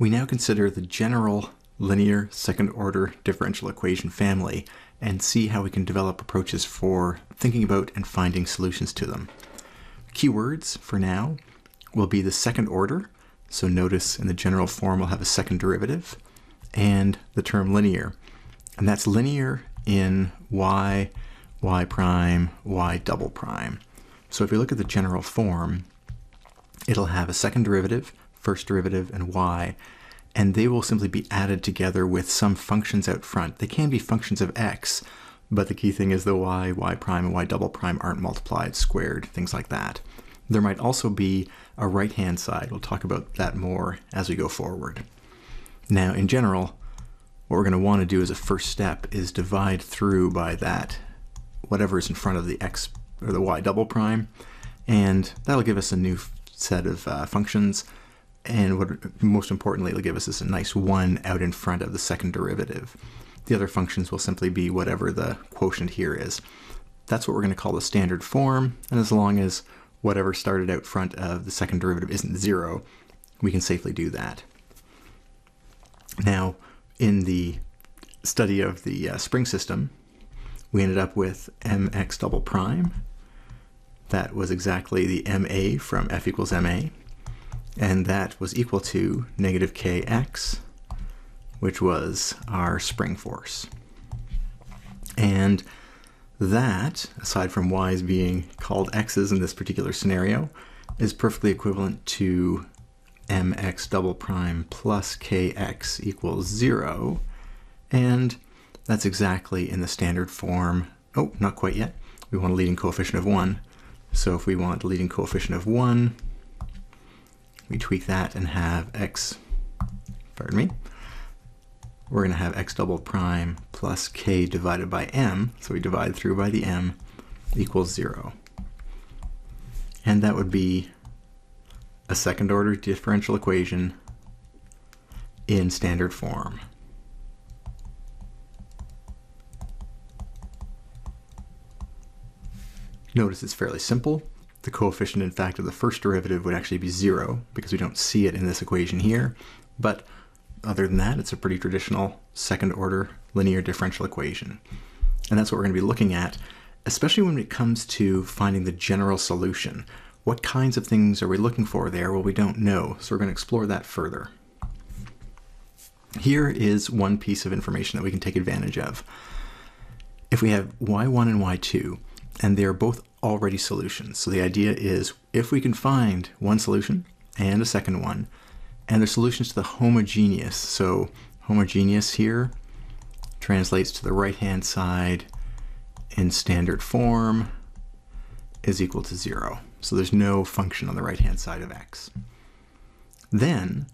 We now consider the general linear second-order differential equation family and see how we can develop approaches for thinking about and finding solutions to them. Keywords for now will be the second order, so notice in the general form we'll have a second derivative, and the term linear, and that's linear in y, y prime, y double prime. So if you look at the general form, it'll have a second derivative, first derivative, and y, and they will simply be added together with some functions out front. They can be functions of x, but the key thing is the y, y prime, and y double prime aren't multiplied, squared, things like that. There might also be a right-hand side. We'll talk about that more as we go forward. Now, in general, what we're going to want to do as a first step is divide through by that, whatever is in front of the x or the y double prime, and that'll give us a new set of functions, and what most importantly, it'll give us this nice 1 out in front of the second derivative. The other functions will simply be whatever the quotient here is. That's what we're going to call the standard form, and as long as whatever started out front of the second derivative isn't 0, we can safely do that. Now, in the study of the spring system, we ended up with mx double prime. That was exactly the ma from F equals ma, and that was equal to negative kx, which was our spring force. And that, aside from y's being called x's in this particular scenario, is perfectly equivalent to mx double prime plus kx equals 0, and that's exactly in the standard form. Oh, not quite yet. We want a leading coefficient of 1. So if we want a leading coefficient of 1, we tweak that and have we're going to have x double prime plus k divided by m, so we divide through by the m, equals 0. And that would be a second order differential equation in standard form. Notice it's fairly simple. The coefficient, in fact, of the first derivative would actually be 0 because we don't see it in this equation here, but other than that, it's a pretty traditional second order linear differential equation. And that's what we're going to be looking at, especially when it comes to finding the general solution. What kinds of things are we looking for there? Well, we don't know, so we're going to explore that further. Here is one piece of information that we can take advantage of. If we have y1 and y2, and they're both already solutions, so the idea is if we can find one solution and a second one, and they're solutions to the homogeneous, so homogeneous here translates to the right-hand side in standard form is equal to 0. So there's no function on the right-hand side of x. Then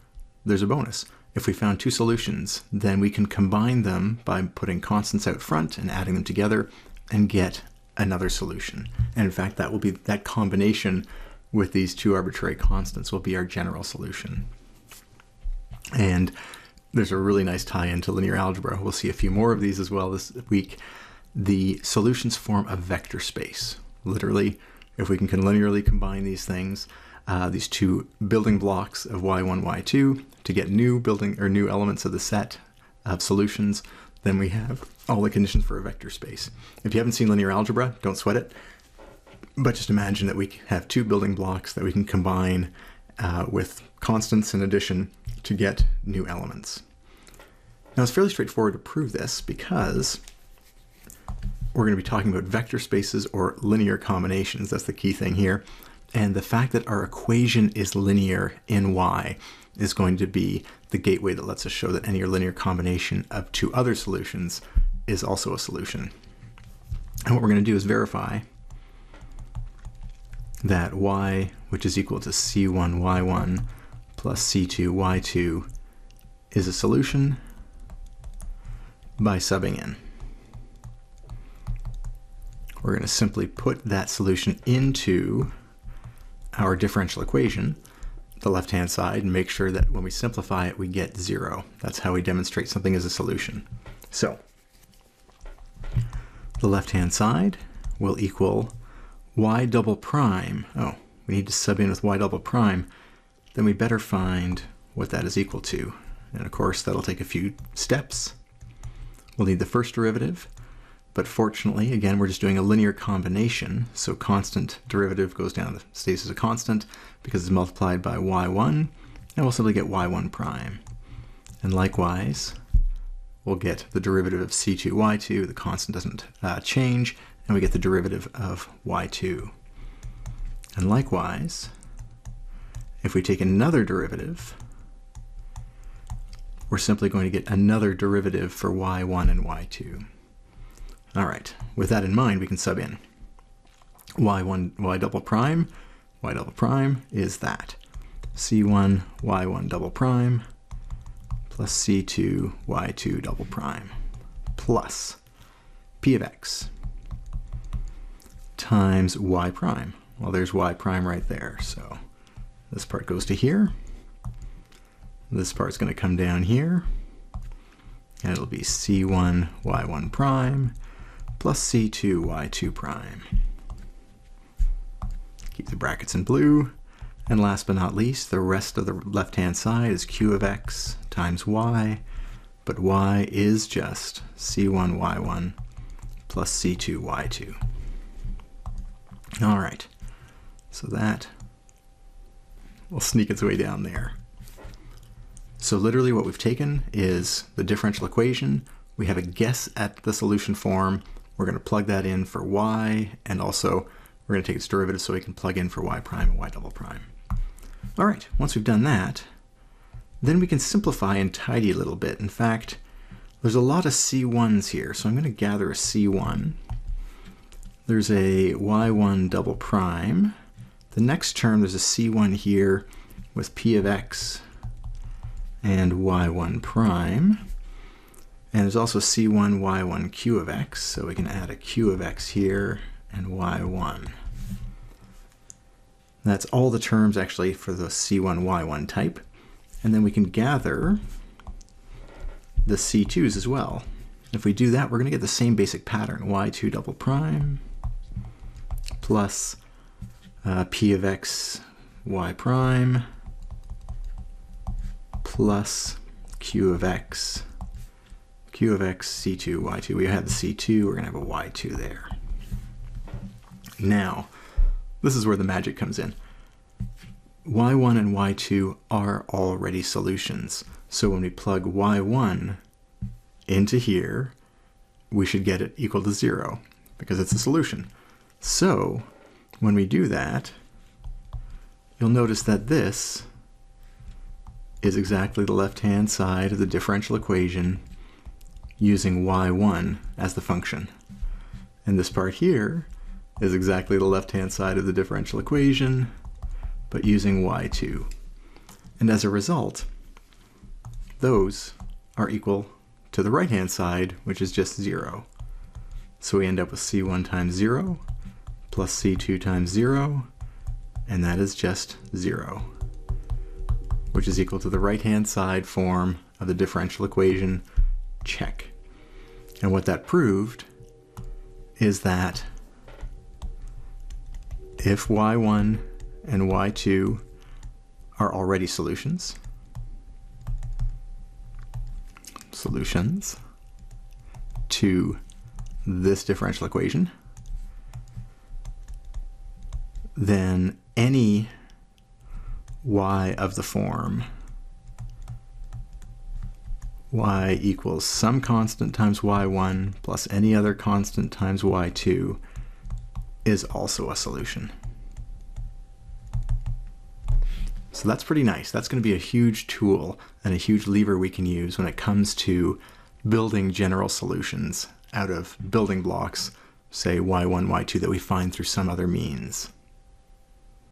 there's a bonus. If we found two solutions, then we can combine them by putting constants out front and adding them together and get another solution. And in fact, that will be that combination with these two arbitrary constants will be our general solution. And there's a really nice tie-in to linear algebra. We'll see a few more of these as well this week. The solutions form a vector space. Literally, if we can linearly combine these things, these two building blocks of y1, y2 to get new elements of the set of solutions, then we have all the conditions for a vector space. If you haven't seen linear algebra, don't sweat it, but just imagine that we have two building blocks that we can combine with constants in addition to get new elements. Now it's fairly straightforward to prove this because we're going to be talking about vector spaces or linear combinations. That's the key thing here. And the fact that our equation is linear in y is going to be the gateway that lets us show that any linear combination of two other solutions is also a solution. And what we're going to do is verify that y, which is equal to c1 y1 plus c2 y2, is a solution by subbing in. We're going to simply put that solution into our differential equation, the left-hand side, and make sure that when we simplify it, we get 0. That's how we demonstrate something as a solution. So the left-hand side will equal y double prime. Oh, we need to sub in with y double prime. Then we better find what that is equal to. And of course, that'll take a few steps. We'll need the first derivative, but fortunately, again, we're just doing a linear combination, so constant derivative goes down, stays as a constant because it's multiplied by y1, and we'll simply get y1 prime. And likewise, we'll get the derivative of c2 y2, the constant doesn't change, and we get the derivative of y2. And likewise, if we take another derivative, we're simply going to get another derivative for y1 and y2. All right, with that in mind, we can sub in y double prime is that c1 y1 double prime plus c2 y2 double prime plus p of x times y prime. Well, there's y prime right there, so this part goes to here. This part's going to come down here, and it'll be c1 y1 prime plus c2 y2 prime. Keep the brackets in blue. And last but not least, the rest of the left-hand side is q of x times y, but y is just c1 y1 plus c2 y2. All right, so that will sneak its way down there. So literally what we've taken is the differential equation. We have a guess at the solution form. We're going to plug that in for y, and also we're going to take its derivative so we can plug in for y prime and y double prime. All right, once we've done that, then we can simplify and tidy a little bit. In fact, there's a lot of C1s here, so I'm going to gather a C1. There's a y1 double prime. The next term, there's a C1 here with p of x and y1 prime. And there's also c1 y1 q of x, so we can add a q of x here and y1. That's all the terms actually for the c1 y1 type. And then we can gather the c2s as well. If we do that, we're going to get the same basic pattern, y2 double prime plus p of x y prime plus q of x c2 y2. We have the c2, we're going to have a y2 there. Now, this is where the magic comes in. y1 and y2 are already solutions. So when we plug y1 into here, we should get it equal to 0 because it's a solution. So when we do that, you'll notice that this is exactly the left-hand side of the differential equation using y1 as the function. And this part here is exactly the left-hand side of the differential equation, but using y2. And as a result, those are equal to the right-hand side, which is just 0. So we end up with c1 times 0 plus c2 times 0, and that is just 0, which is equal to the right-hand side form of the differential equation, check. And what that proved is that if y1 and y2 are already solutions to this differential equation, then any y of the form y equals some constant times y1 plus any other constant times y2 is also a solution. So that's pretty nice. That's going to be a huge tool and a huge lever we can use when it comes to building general solutions out of building blocks, say y1, y2, that we find through some other means.